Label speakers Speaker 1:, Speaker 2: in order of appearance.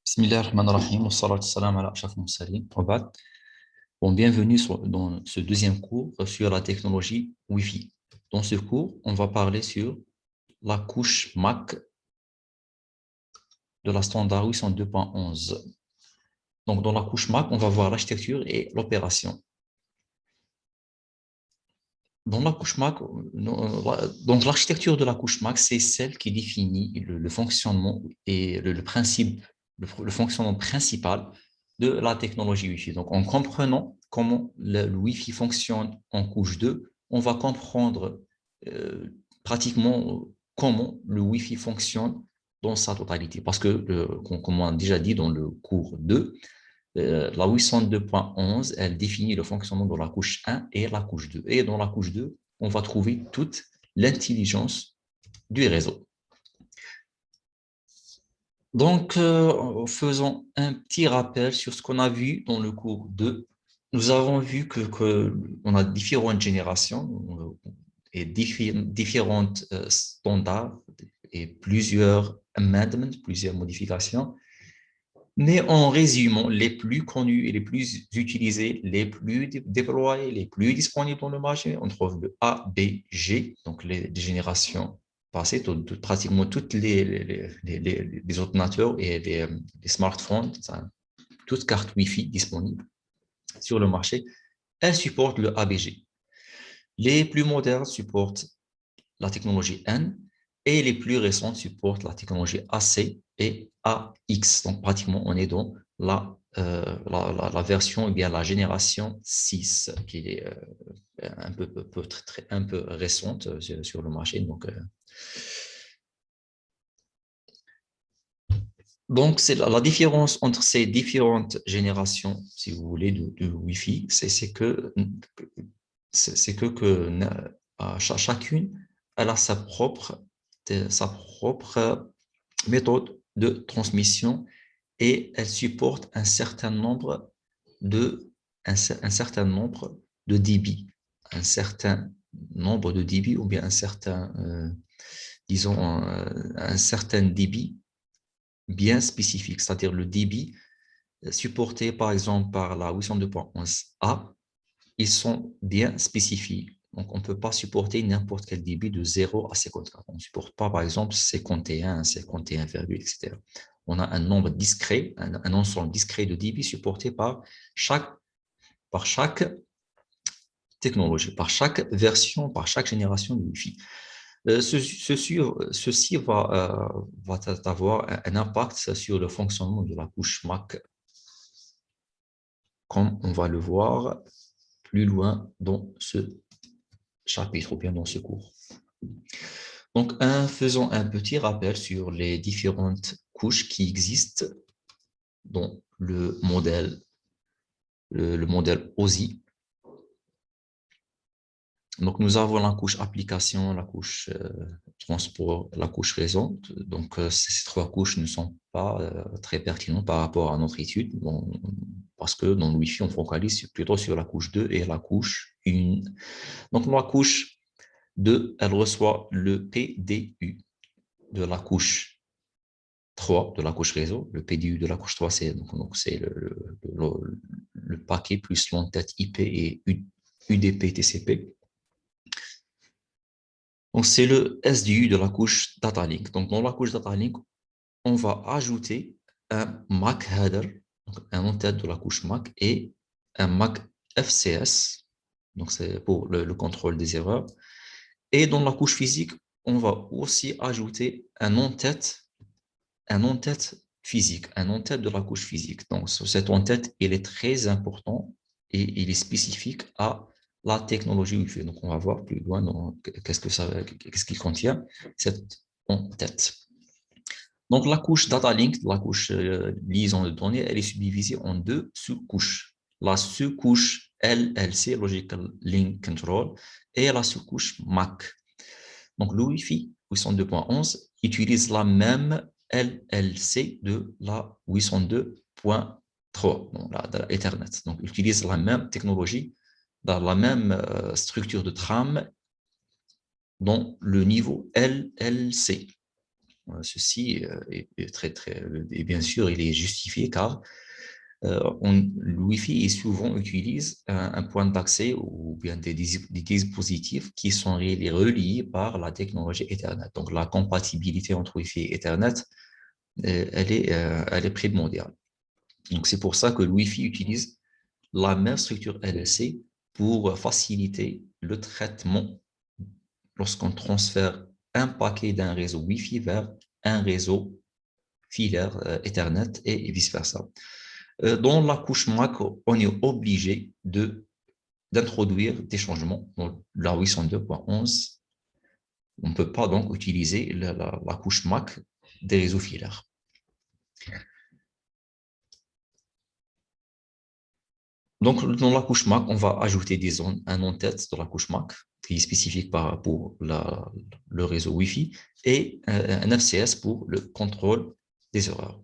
Speaker 1: Bismillahirrahmanirrahim, wa salatu salam ala ashrafil mursalin. Wa ba'd. Bon, bienvenue dans ce deuxième cours sur la technologie Wi-Fi. Dans ce cours, on va parler sur la couche MAC de la standard 802.11. Donc, dans la couche MAC, on va voir l'architecture et l'opération. Dans la couche MAC, donc l'architecture de la couche MAC, c'est celle qui définit le fonctionnement et le principe, le fonctionnement principal de la technologie Wi-Fi. Donc, en comprenant comment le Wi-Fi fonctionne en couche 2, on va comprendre pratiquement comment le Wi-Fi fonctionne dans sa totalité. Parce que, comme on a déjà dit dans le cours 2, la 802.11, elle définit le fonctionnement de la couche 1 et la couche 2. Et dans la couche 2, on va trouver toute l'intelligence du réseau. Donc, faisons un petit rappel sur ce qu'on a vu dans le cours 2. Nous avons vu qu'on a différentes générations et différentes standards et plusieurs amendments, plusieurs modifications. Mais en résumant, les plus connus et les plus utilisés, les plus déployés, les plus disponibles dans le marché, on trouve le A, B, G, donc les générations passées, pratiquement toutes les ordinateurs et les smartphones, toutes cartes Wi-Fi disponibles sur le marché, elles supportent le ABG. Les plus modernes supportent la technologie N et les plus récentes supportent la technologie AC et AX. Donc, pratiquement, on est dans la version, ou bien la génération 6, qui est un peu récente sur le marché. Donc, c'est la différence entre ces différentes générations, si vous voulez, de Wi-Fi, c'est que chacune, elle a sa propre méthode de transmission et elle supporte un certain nombre de débits, un certain nombre de débits ou bien un certain, disons, un certain débit bien spécifique, c'est-à-dire le débit supporté par exemple par la 802.11a, ils sont bien spécifiés. Donc, on ne peut pas supporter n'importe quel débit de 0 à 54. On ne supporte pas, par exemple, 51, 51, etc. On a un nombre discret, un ensemble discret de débits supportés par chaque technologie, par chaque version, par chaque génération de Wi-Fi. Ceci va avoir un impact sur le fonctionnement de la couche MAC, comme on va le voir plus loin dans ce chapitre ou bien dans ce cours. Donc, faisons un petit rappel sur les différentes couches qui existent dans le modèle OSI. Donc, nous avons la couche application, la couche transport, la couche réseau. Donc, ces trois couches ne sont pas très pertinentes par rapport à notre étude, parce que dans le Wi-Fi, on focalise plutôt sur la couche 2 et la couche 1. Donc, la couche 2, elle reçoit le PDU de la couche 3, de la couche réseau. Le PDU de la couche 3, c'est le paquet plus l'entête IP et UDP TCP. Donc, c'est le SDU de la couche data link. Donc, dans la couche data link, on va ajouter un MAC header, donc un en-tête de la couche MAC, et un MAC FCS, donc c'est pour le contrôle des erreurs. Et dans la couche physique, on va aussi ajouter un en-tête physique, un en-tête de la couche physique. Donc, cet en-tête, il est très important et il est spécifique à la technologie Wi-Fi. Donc, on va voir plus loin qu'est-ce qu'il contient, cette en-tête. Donc, la couche data link, la couche liaison de données, elle est subdivisée en deux sous-couches. La sous-couche LLC, Logical Link Control, et la sous-couche MAC. Donc, le Wi-Fi 802.11 utilise la même LLC de la 802.3, donc de Ethernet. Donc, il utilise la même technologie, dans la même structure de trame dans le niveau LLC. Ceci et bien sûr, il est justifié car le Wi-Fi est souvent utilise un point d'accès ou bien des dispositifs qui sont reliés par la technologie Ethernet. Donc, la compatibilité entre Wi-Fi et Ethernet, elle est primordiale. Donc, c'est pour ça que le Wi-Fi utilise la même structure LLC pour faciliter le traitement lorsqu'on transfère un paquet d'un réseau Wi-Fi vers un réseau filaire Ethernet et vice-versa. Dans la couche MAC, on est obligé d'introduire des changements. Dans la 802.11, on ne peut pas donc utiliser la couche MAC des réseaux filaires. Donc, dans la couche MAC, on va ajouter des zones, un en-tête de la couche MAC qui est spécifique pour le réseau Wi-Fi et un FCS pour le contrôle des erreurs.